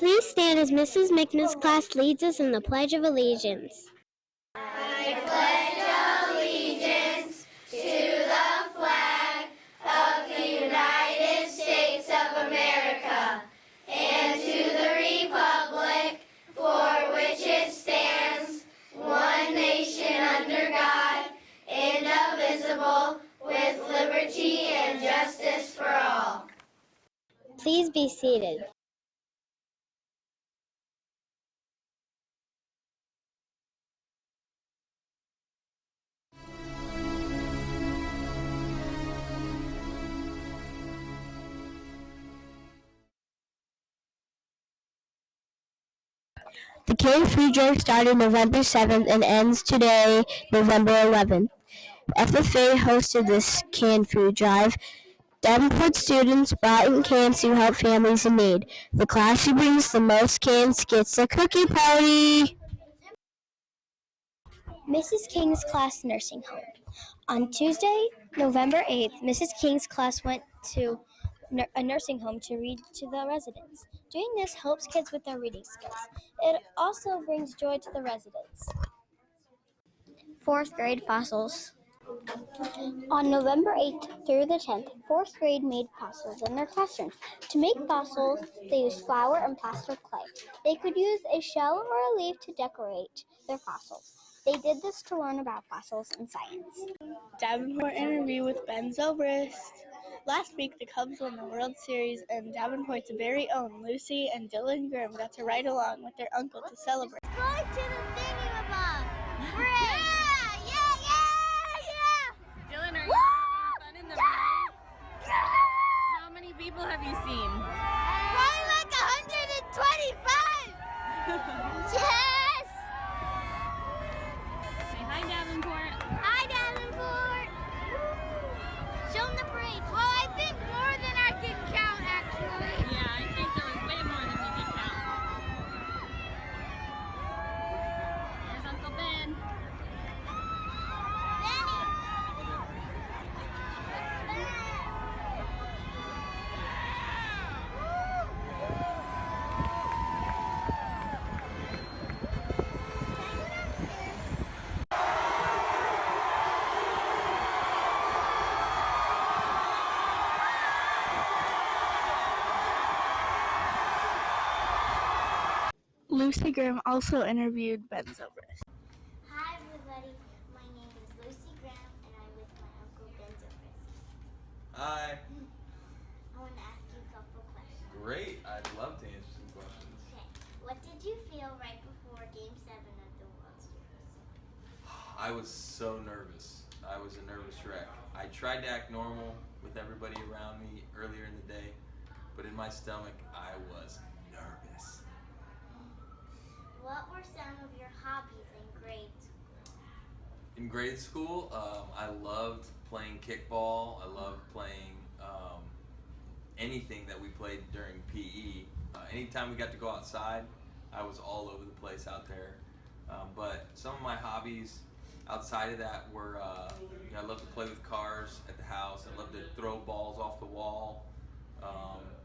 Please stand as Mrs. McNutt's class leads us in the Pledge of Allegiance. I pledge allegiance to the flag of the United States of America and to the republic for which it stands, one nation under God, indivisible, with liberty and justice for all. Please be seated. The canned food drive started November 7th and ends today, November 11th. FFA hosted this canned food drive. Davenport students brought in cans to help families in need. The class who brings the most cans gets a cookie party. Mrs. King's class nursing home. On Tuesday, November 8th, Mrs. King's class went to a nursing home to read to the residents. Doing this helps kids with their reading skills. It also brings joy to the residents. 4th grade fossils. On November 8th through the 10th, 4th grade made fossils in their classrooms. To make fossils, they used flour and plaster clay. They could use a shell or a leaf to decorate their fossils. They did this to learn about fossils and science. Davenport interview with BEN ZOBRIST. Last week, the Cubs won the World Series, and Davenport's very own Lucy and Dylan Grimm got to ride along with their uncle to celebrate. Let's go to the thingamabob! Dylan, are you having fun in the ride? How many people have you seen? Probably like 125! Yes! Say hi, Davenport. Hi, Davenport! Show them the parade. Well, I think more than I can count, actually. Yeah, I think there was way more than we could count. Here's Uncle Ben. Lucy Grimm also interviewed BEN ZOBRIST. Hi, everybody. My name is Lucy Grimm, and I'm with my uncle BEN ZOBRIST. Hi. I want to ask you a couple questions. Great. I'd love to answer some questions. Okay. What did you feel right before Game 7 of the World Series? I was so nervous. I was a nervous wreck. I tried to act normal with everybody around me earlier in the day, but in my stomach, I was nervous. What were some of your hobbies in grade school? In grade school, I loved playing kickball. I loved playing anything that we played during PE. Anytime we got to go outside, I was all over the place out there. But some of my hobbies outside of that were, I love to play with cars at the house. I love to throw balls off the wall.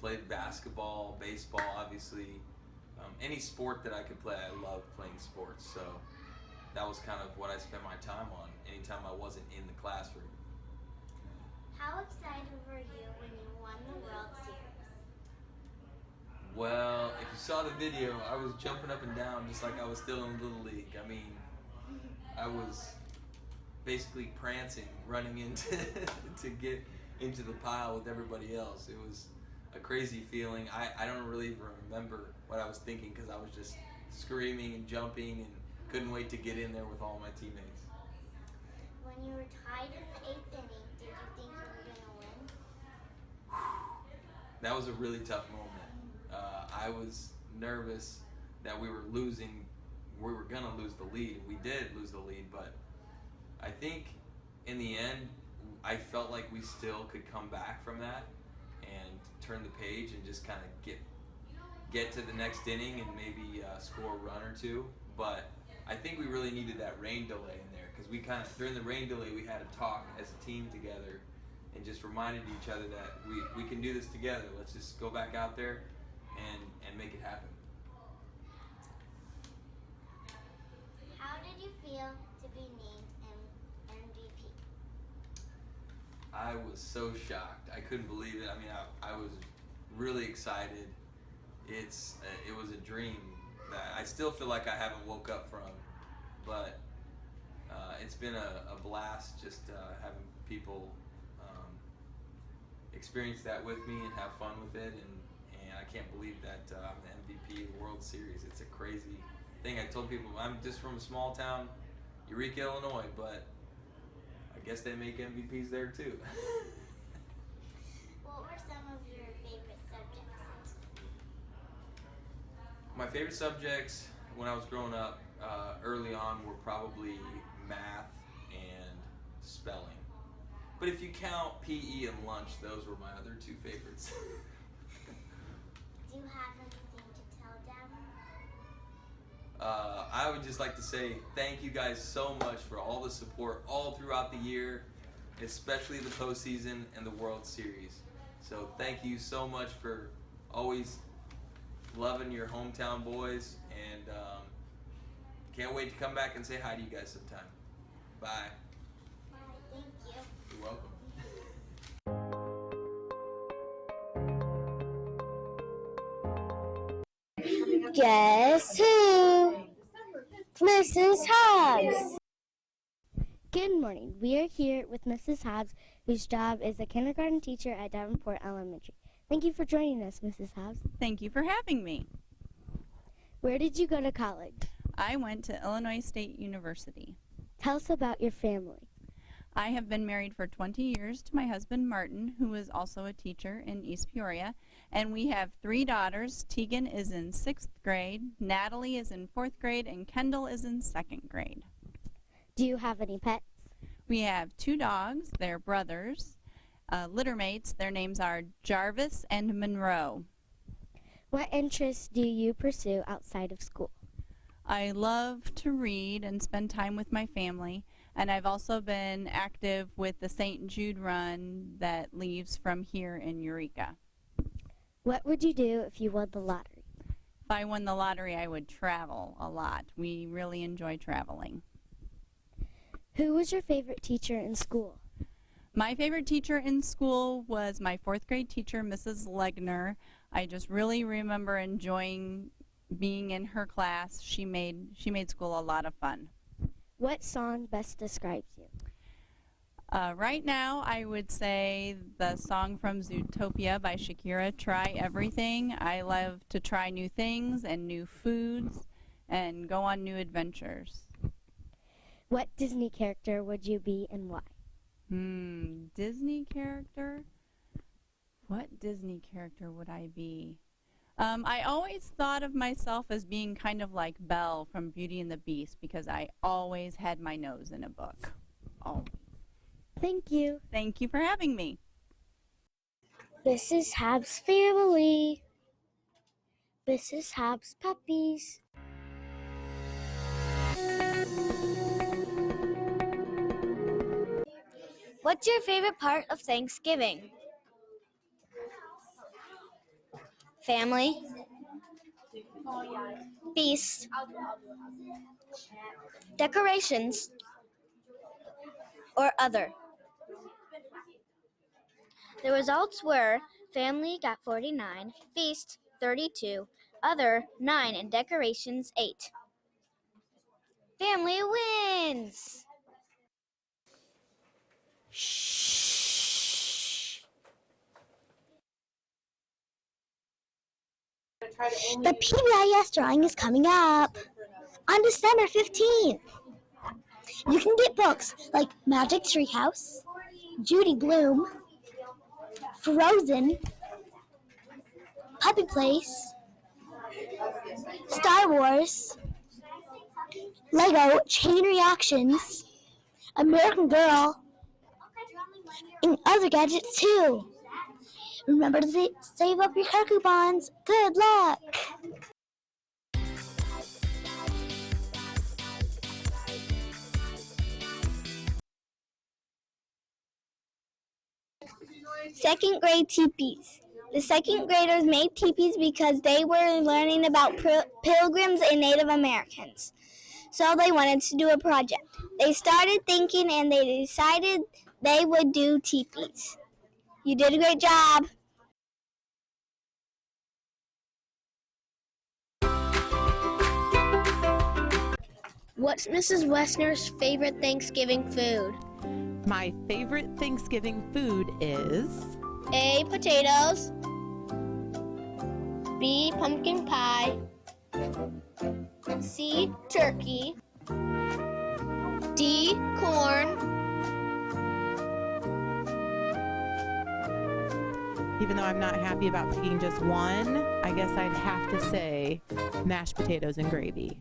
Played basketball, baseball, obviously. Any sport that I could play, I loved playing sports. So that was kind of what I spent my time on anytime I wasn't in the classroom. How excited were you when you won the World Series? Well, if you saw the video, I was jumping up and down just like I was still in Little League. I mean, I was basically prancing, running into to get into the pile with everybody else. It was a crazy feeling. I don't really even remember what I was thinking because I was just screaming and jumping and couldn't wait to get in there with all my teammates. When you were tied in the 8th inning, did you think you were going to win? That was a really tough moment. I was nervous that we were losing. We were going to lose the lead. We did lose the lead, but I think in the end, I felt like we still could come back from that and turn the page and just kind of get to the next inning and maybe score a run or two. But I think we really needed that rain delay in there because we kind of, during the rain delay, we had a talk as a team together and just reminded each other that we can do this together. Let's just go back out there and make it happen. was so shocked. I couldn't believe it. I mean, I was really excited. It was a dream that I still feel like I haven't woke up from, but it's been a blast just having people experience that with me and have fun with it, and I can't believe that I'm the MVP of the World Series. It's a crazy thing. I told people I'm just from a small town, Eureka, Illinois, but I guess they make MVPs there too. What were some of your favorite subjects? My favorite subjects when I was growing up early on were probably math and spelling. But if you count PE and lunch, those were my other two favorites. Do you have anything to tell them? I would just like to say thank you guys so much for all the support all throughout the year, especially the postseason and the World Series. So thank you so much for always loving your hometown boys, and can't wait to come back and say hi to you guys sometime. Bye. Bye, thank you. You're welcome. Guess who? Mrs. Hobbs. Good morning. We are here with Mrs. Hobbs, whose job is a kindergarten teacher at Davenport Elementary. Thank you for joining us, Mrs. Hobbs. Thank you for having me. Where did you go to college? I went to Illinois State University. Tell us about your family. I have been married for 20 years to my husband Martin, who is also a teacher in East Peoria, and we have 3 daughters. Tegan is in 6th grade, Natalie is in 4th grade, and Kendall is in 2nd grade. Do you have any pets? We have 2 dogs, they're brothers, litter mates. Their names are Jarvis and Monroe. What interests do you pursue outside of school? I love to read and spend time with my family, and I've also been active with the St. Jude run that leaves from here in Eureka. What would you do if you won the lottery? If I won the lottery, I would travel a lot. We really enjoy traveling. Who was your favorite teacher in school? My favorite teacher in school was my 4th grade teacher, Mrs. Legner. I just really remember enjoying being in her class. She made school a lot of fun. What song best describes you? Right now, I would say the song from Zootopia by Shakira, Try Everything. I love to try new things and new foods and go on new adventures. What Disney character would you be and why? Disney character? What Disney character would I be? I always thought of myself as being kind of like Belle from Beauty and the Beast because I always had my nose in a book. Oh. Thank you. Thank you for having me. Mrs. Hobbs family. Mrs. Hobbs puppies. What's your favorite part of Thanksgiving? Family, feast, decorations, or other. The results were family got 49, feast 32, other 9, and decorations 8. Family wins! The PBIS drawing is coming up on December 15th. You can get books like Magic Treehouse, Judy Bloom, Frozen, Puppy Place, Star Wars, Lego Chain Reactions, American Girl, and other gadgets too. Remember to save up your car coupons. Good luck! Second grade teepees. The second graders made teepees because they were learning about pilgrims and Native Americans. So they wanted to do a project. They started thinking and they decided they would do teepees. You did a great job. What's Mrs. Wessner's favorite Thanksgiving food? My favorite Thanksgiving food is A. Potatoes. B. Pumpkin pie. C. Turkey. D. Corn. even though I'm not happy about picking just one, I guess I'd have to say mashed potatoes and gravy.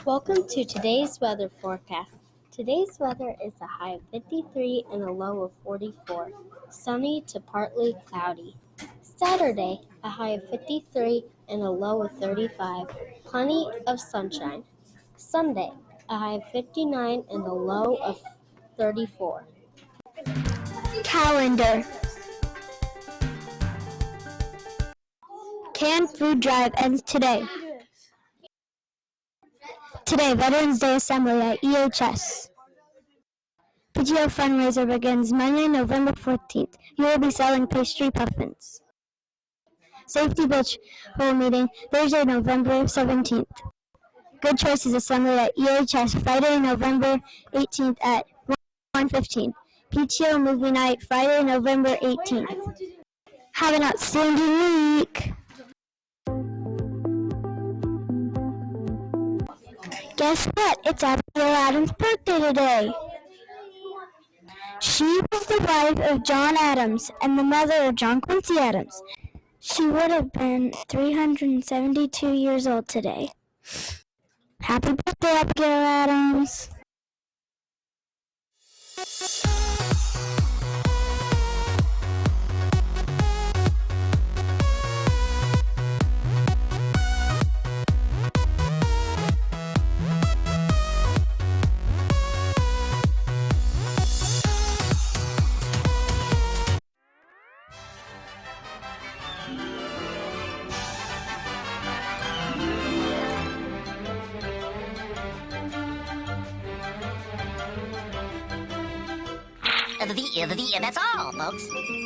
Welcome to today's weather forecast. Today's weather is a high of 53 and a low of 44. Sunny to partly cloudy. Saturday, a high of 53 and a low of 35. Plenty of sunshine. Sunday, a high of 59 and a low of 34. Calendar. Canned food drive ends today. Today, Veterans Day Assembly at EHS. PTO fundraiser begins Monday, November 14th. You will be selling pastry puffins. Safety Patrol meeting Thursday, November 17th. Good Choices Assembly at EHS Friday, November 18th at 1:15. PTO movie night Friday, November 18th. Have an outstanding week. Guess what? It's Abigail Adams' birthday today. She was the wife of John Adams and the mother of John Quincy Adams. She would have been 372 years old today. Happy birthday, Abigail Adams. That's all, folks.